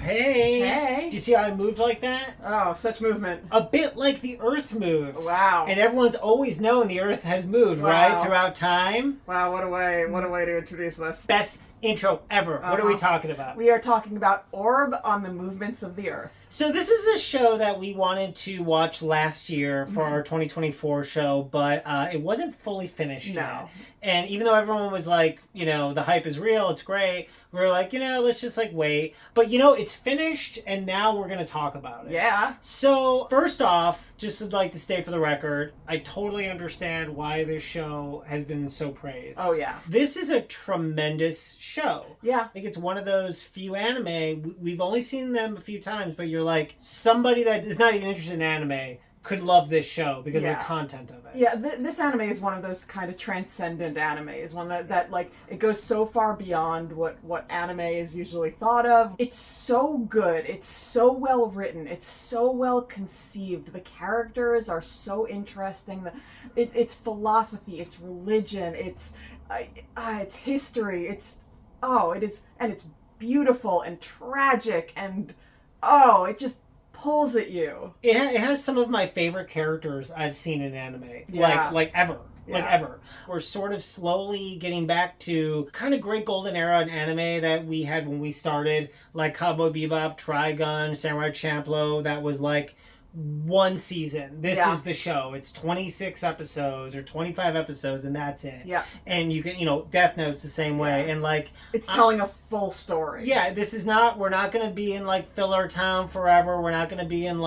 Hey. Hey. Do you see how I moved like that? Oh, such movement. A bit like the Earth moves. Wow. And everyone's always known the Earth has moved, right? Throughout time. Wow, what a way to introduce this. Best intro ever. What are we talking about? We are talking about Orb on the Movements of the Earth. So this is a show that we wanted to watch last year for our 2024 show, but it wasn't fully finished yet. And even though everyone was like, the hype is real, it's great, we were like, let's just wait. But it's finished, and now we're going to talk about it. Yeah. So first off, just would like to state for the record, I totally understand why this show has been so praised. Oh, yeah. This is a tremendous show. Yeah. I think it's one of those few anime, we've only seen them a few times, but you're like, somebody that is not even interested in anime could love this show because of the content of it. Yeah, this anime is one of those kind of transcendent animes, one that it goes so far beyond what anime is usually thought of. It's so good. It's so well written. It's so well conceived. The characters are so interesting. It's philosophy. It's religion. It's history. It is, and it's beautiful and tragic and it just pulls at you. It has some of my favorite characters I've seen in anime. Yeah. Like ever. Yeah. Like ever. We're sort of slowly getting back to kind of great golden era in anime that we had when we started. Like Cowboy Bebop, Trigun, Samurai Champloo. That was like one season. This is the show. It's 26 episodes or 25 episodes and that's it. Yeah. And you can, Death Note's the same way. And it's telling a full story. Yeah, we're not going to be in filler town forever. We're not going to be in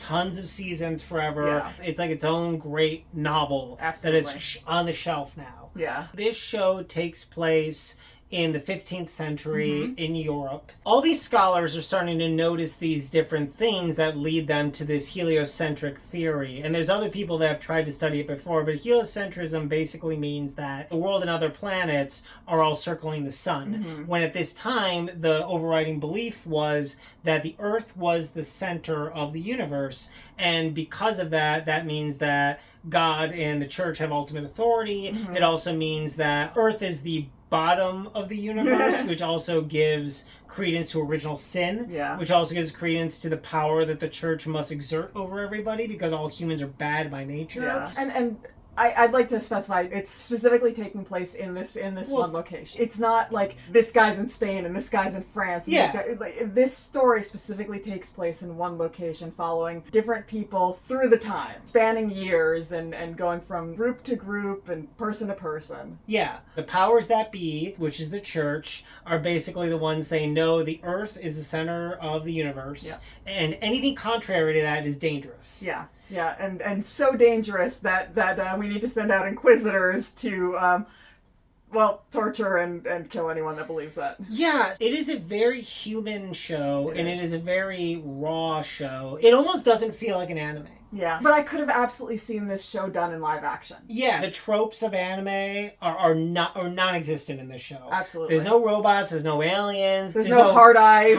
tons of seasons forever. Yeah. It's like its own great novel. Absolutely. That is on the shelf now. Yeah. This show takes place in the 15th century in Europe. All these scholars are starting to notice these different things that lead them to this heliocentric theory. And there's other people that have tried to study it before, but heliocentrism basically means that the world and other planets are all circling the sun. When at this time, the overriding belief was that the Earth was the center of the universe. And because of that, that means that God and the church have ultimate authority. It also means that Earth is the bottom of the universe, which also gives credence to original sin, which also gives credence to the power that the church must exert over everybody because all humans are bad by nature. Yeah. And I'd like to specify it's specifically taking place in this one location. It's not like this guy's in Spain and this guy's in France. And this story specifically takes place in one location, following different people through the time, spanning years and going from group to group and person to person. Yeah. The powers that be, which is the church, are basically the ones saying, no, the Earth is the center of the universe, and anything contrary to that is dangerous. Yeah. Yeah, and so dangerous that we need to send out Inquisitors to, torture and kill anyone that believes that. Yeah, it is a very human show, it is a very raw show. It almost doesn't feel like an anime. Yeah, but I could have absolutely seen this show done in live action. Yeah, the tropes of anime are non-existent in this show. Absolutely. There's no robots, there's no aliens. There's no hard eyes.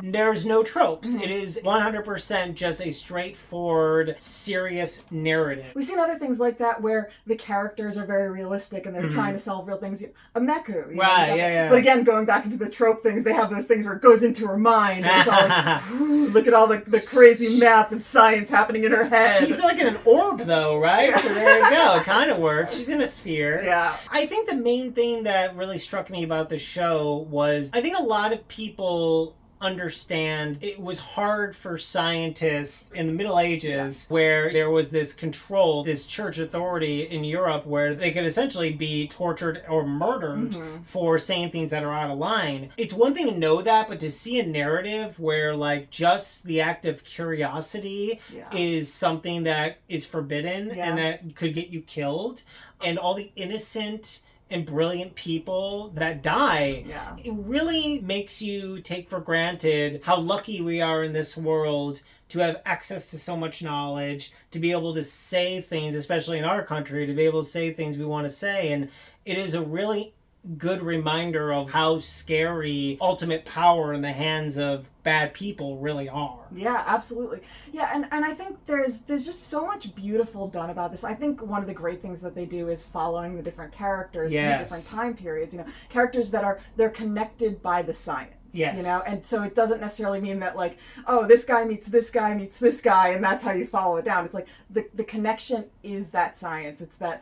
There's no tropes. It is 100% just a straightforward, serious narrative. We've seen other things like that where the characters are very realistic and they're trying to solve real things. A Meku. Yeah. But again, going back into the trope things, they have those things where it goes into her mind and it's all like, look at all the crazy math and science happening in her head. She's like in an orb though, right? So there you go. It kind of works. She's in a sphere. Yeah. I think the main thing that really struck me about the show was I think a lot of people understand it was hard for scientists in the Middle Ages where there was this control, this church authority in Europe where they could essentially be tortured or murdered for saying things that are out of line. It's one thing to know that, but to see a narrative where just the act of curiosity is something that is forbidden and that could get you killed, and all the innocent and brilliant people that die, it really makes you take for granted how lucky we are in this world to have access to so much knowledge, to be able to say things, especially in our country, to be able to say things we want to say. And it is a really good reminder of how scary ultimate power in the hands of bad people really are. Yeah, absolutely. Yeah, and I think there's just so much beautiful done about this. I think one of the great things that they do is following the different characters in the different time periods. Characters that they're connected by the science. Yes. You know? And so it doesn't necessarily mean that, like, oh, this guy meets this guy meets this guy, and that's how you follow it down. It's like the connection is that science. It's that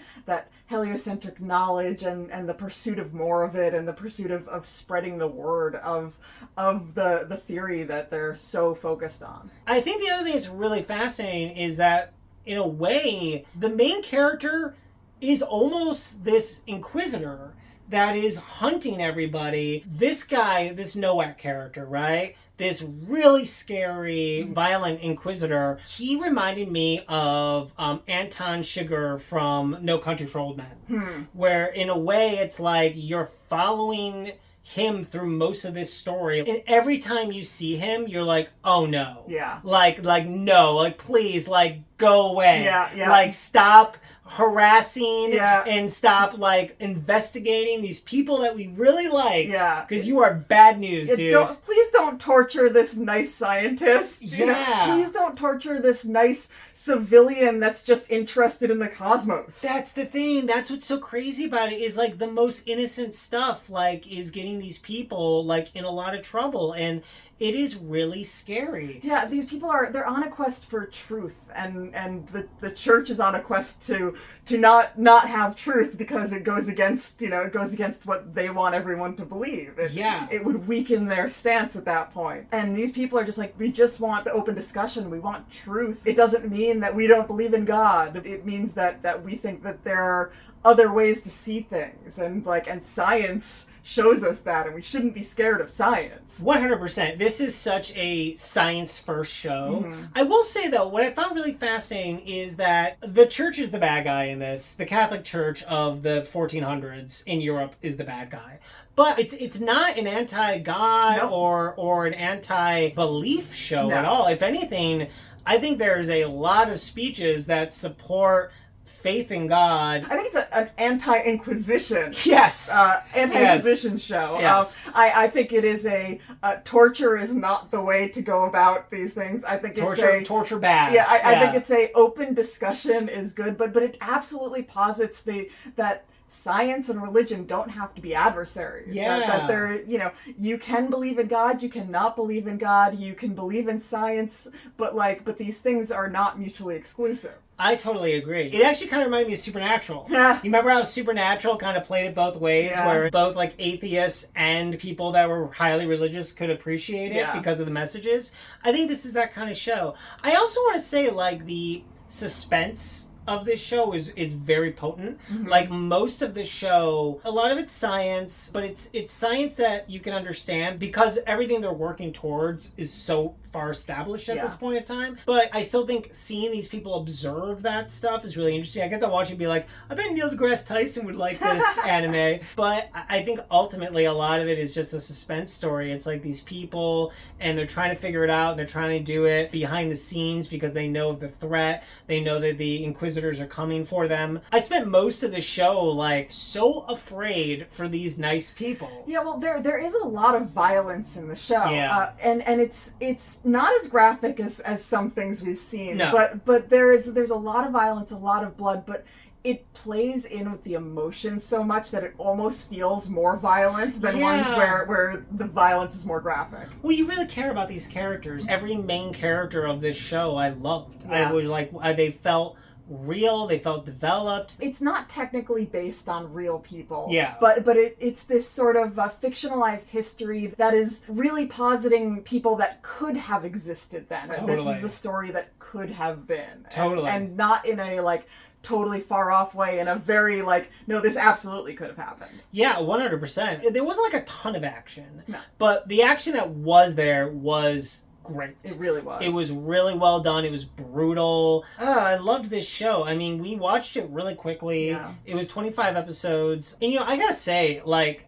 heliocentric knowledge and the pursuit of more of it, and the pursuit of spreading the word of the theory that they're so focused on. I think the other thing that's really fascinating is that, in a way, the main character is almost this Inquisitor that is hunting everybody. This guy, this Nowak character, right? This really scary, violent Inquisitor, he reminded me of Anton Chigurh from No Country for Old Men. Where, in a way, it's like you're following him through most of this story, and every time you see him, you're like, oh no. Yeah. Like no, like please, like go away. Yeah. Like stop harassing Yeah. and stop like investigating these people that we really like. Yeah. Because you are bad news, dude. Please don't torture this nice scientist. You know? Yeah. Please don't torture this nice civilian that's just interested in the cosmos. That's the thing. That's what's so crazy about it, is like the most innocent stuff like is getting these people like in a lot of trouble, and it is really scary. Yeah, these people they're on a quest for truth, and the church is on a quest to not have truth, because it goes against what they want everyone to believe. It would weaken their stance at that point. And these people are just like, we just want the open discussion, we want truth. It doesn't mean that we don't believe in God. It means that we think that there are other ways to see things, and science shows us that, and we shouldn't be scared of science. 100%. This is such a science-first show. Mm-hmm. I will say, though, what I found really fascinating is that the church is the bad guy in this. The Catholic Church of the 1400s in Europe is the bad guy. But it's not an anti-God or an anti-belief show at all. If anything, I think there's a lot of speeches that support faith in God. I think it's an anti-Inquisition. Yes. Anti-Inquisition show. Yes. I think it is torture is not the way to go about these things. I think torture bad. Yeah, I think it's a open discussion is good, but it absolutely posits that science and religion don't have to be adversaries. Yeah. That they're, you can believe in God, you cannot believe in God, you can believe in science, but these things are not mutually exclusive. I totally agree. It actually kind of reminded me of Supernatural. Yeah. You remember how Supernatural kind of played it both ways, where both like atheists and people that were highly religious could appreciate it because of the messages? I think this is that kind of show. I also want to say, like, the suspense of this show is very potent. Mm-hmm. Like, most of the show, a lot of it's science, but it's science that you can understand because everything they're working towards is so far established at this point of time. But I still think seeing these people observe that stuff is really interesting. I get to watch and be like, I bet Neil deGrasse Tyson would like this anime. But I think ultimately a lot of it is just a suspense story. It's like these people, and they're trying to figure it out, and they're trying to do it behind the scenes because they know of the threat. They know that the Inquisitors are coming for them. I spent most of the show like so afraid for these nice people. Yeah, well, there is a lot of violence in the show. Yeah. And it's not as graphic as some things we've seen. No. But there's a lot of violence, a lot of blood, but it plays in with the emotion so much that it almost feels more violent than ones where the violence is more graphic. Well, you really care about these characters. Every main character of this show I loved. Yeah. I was like, they felt real, they felt developed. It's not technically based on real people. Yeah. But it's this sort of fictionalized history that is really positing people that could have existed then. Totally. This is the story that could have been. Totally. And not in a totally far off way, in a very no, this absolutely could have happened. Yeah, 100%. There wasn't a ton of action. No. But the action that was there was great. It really was. It was really well done. It was brutal. I loved this show. I mean, we watched it really quickly. Yeah. It was 25 episodes. And, I gotta say,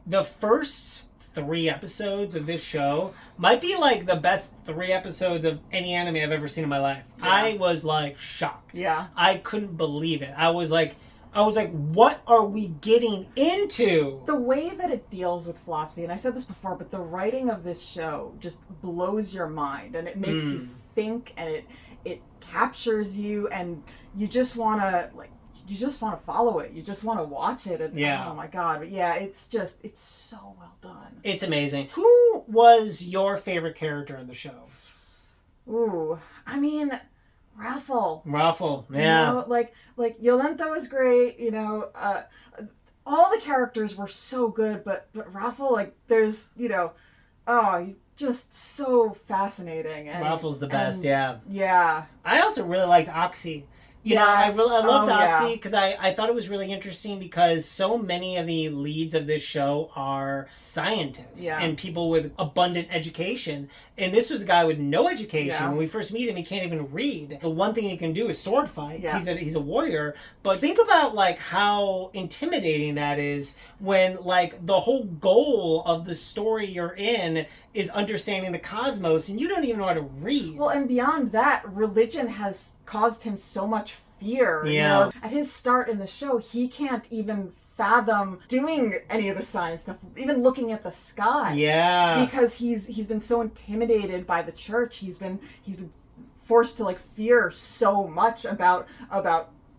the first 3 episodes of this show might be, the best 3 episodes of any anime I've ever seen in my life. Yeah. I was, shocked. Yeah. I couldn't believe it. I was like, what are we getting into? The way that it deals with philosophy, and I said this before, but the writing of this show just blows your mind, and it makes you think, and it captures you, and you just want to, follow it. You just want to watch it, and oh my god. But yeah, it's so well done. It's amazing. Who was your favorite character in the show? Ooh, I mean, Raffle. Raffle, yeah. You know, like Yolenta was great. You know, all the characters were so good, but Raffle, like, there's, you know, oh, he's just so fascinating. And Raffle's the best, yeah. Yeah. I also really liked Oxy. You know, I loved Oxy because I thought it was really interesting because so many of the leads of this show are scientists and people with abundant education. And this was a guy with no education. Yeah. When we first meet him, he can't even read. The one thing he can do is sword fight. Yeah. He's a warrior. But think about like how intimidating that is when like the whole goal of the story you're in is understanding the cosmos and you don't even know how to read. Well, and beyond that, religion has caused him so much fear. Yeah. You know? At his start in the show, he can't even fathom doing any of the science stuff, even looking at the sky. Yeah. Because he's been so intimidated by the church. He's been forced to like fear so much about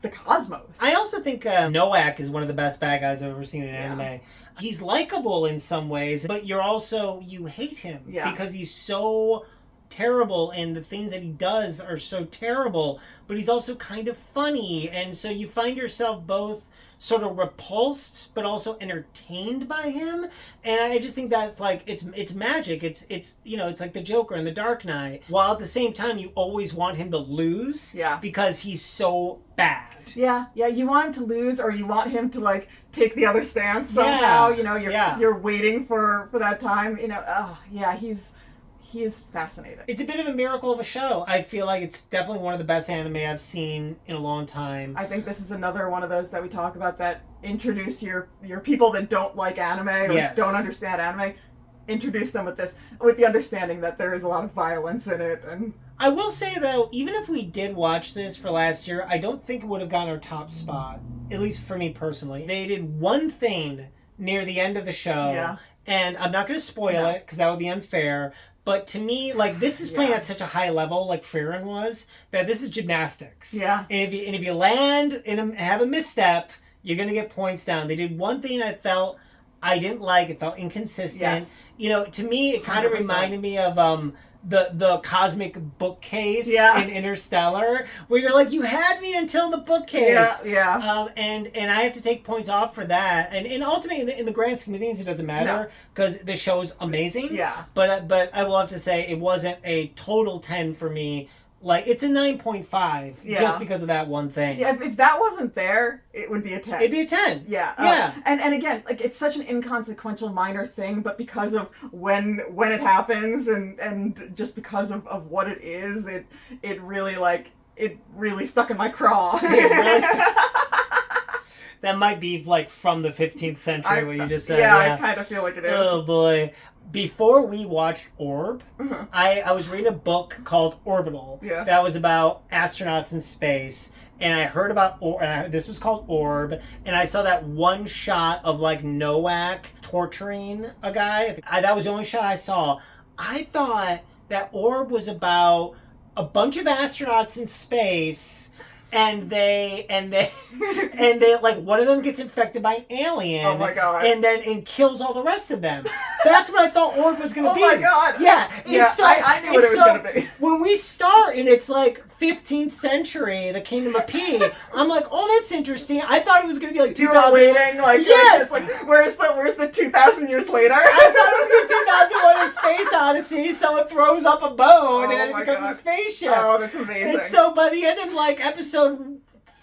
the cosmos. I also think Noak is one of the best bad guys I've ever seen in anime. He's likable in some ways, but you hate him because he's so terrible and the things that he does are so terrible, but he's also kind of funny, and so you find yourself both sort of repulsed but also entertained by him. And I just think that's like it's magic. It's you know, it's like the Joker in The Dark Knight, while at the same time you always want him to lose because he's so bad. Yeah, you want him to lose, or you want him to like take the other stance somehow. You know, you're waiting for that time. You know, he is fascinating. It's a bit of a miracle of a show. I feel like it's definitely one of the best anime I've seen in a long time. I think this is another one of those that we talk about that introduce your people that don't like anime or don't understand anime. Introduce them with this, with the understanding that there is a lot of violence in it. And I will say though, even if we did watch this for last year, I don't think it would have gotten our top spot. At least for me personally. They did one thing near the end of the show, and I'm not going to spoil it because that would be unfair. But to me, like, this is playing at such a high level, like Frieren was, that this is gymnastics. Yeah. And if you land and have a misstep, you're going to get points down. They did one thing I didn't like. It felt inconsistent. Yes. You know, to me, it kind of reminded me of the cosmic bookcase in Interstellar, where you're like, you had me until the bookcase. And I have to take points off for that. And ultimately, in the grand scheme of things, it doesn't matter because the show's amazing. Yeah. But I will have to say, it wasn't a total 10 for me. Like, it's a 9.5 just because of that one thing. Yeah, if that wasn't there, it would be a 10. It'd be a 10. Yeah. And again, like, it's such an inconsequential minor thing, but because of when it happens and just because of what it is, it really stuck in my craw. That might be like from the 15th century, what you just said. Yeah, I kind of feel like it is. Oh boy. Before we watched Orb, I was reading a book called Orbital that was about astronauts in space. And I heard about this was called Orb, and I saw that one shot of like Noak torturing a guy. That was the only shot I saw. I thought that Orb was about a bunch of astronauts in space. And they like one of them gets infected by an alien. Oh my god! And kills all the rest of them. That's what I thought Orb was going to be. Oh my god! Yeah. So, I knew what it was going to be. When we start and it's like 15th century, the Kingdom of P, I'm like, oh, that's interesting. I thought it was going to be like 2000. You were waiting, like, yes. Like, where's the 2,000 years later? I thought it was the 2001: A Space Odyssey. Someone throws up a bone and then it becomes a spaceship. Oh, that's amazing. And so by the end of like episode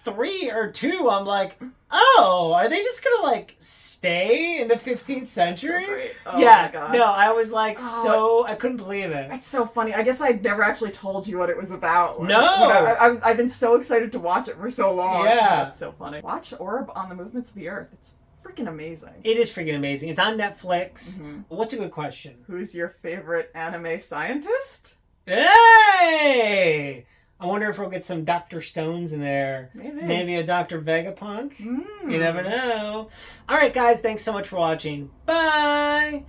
3 or 2, I'm like, oh, are they just gonna like stay in the 15th century? So great. Oh my god. No, I was like I couldn't believe it. It's so funny. I guess I'd never actually told you what it was about. No. I've been so excited to watch it for so long. Yeah. That's so funny. Watch Orb on the Movements of the Earth. It's freaking amazing. It is freaking amazing. It's on Netflix. What's a good question? Who's your favorite anime scientist? Hey! I wonder if we'll get some Dr. Stones in there. Maybe a Dr. Vegapunk. You never know. All right, guys. Thanks so much for watching. Bye!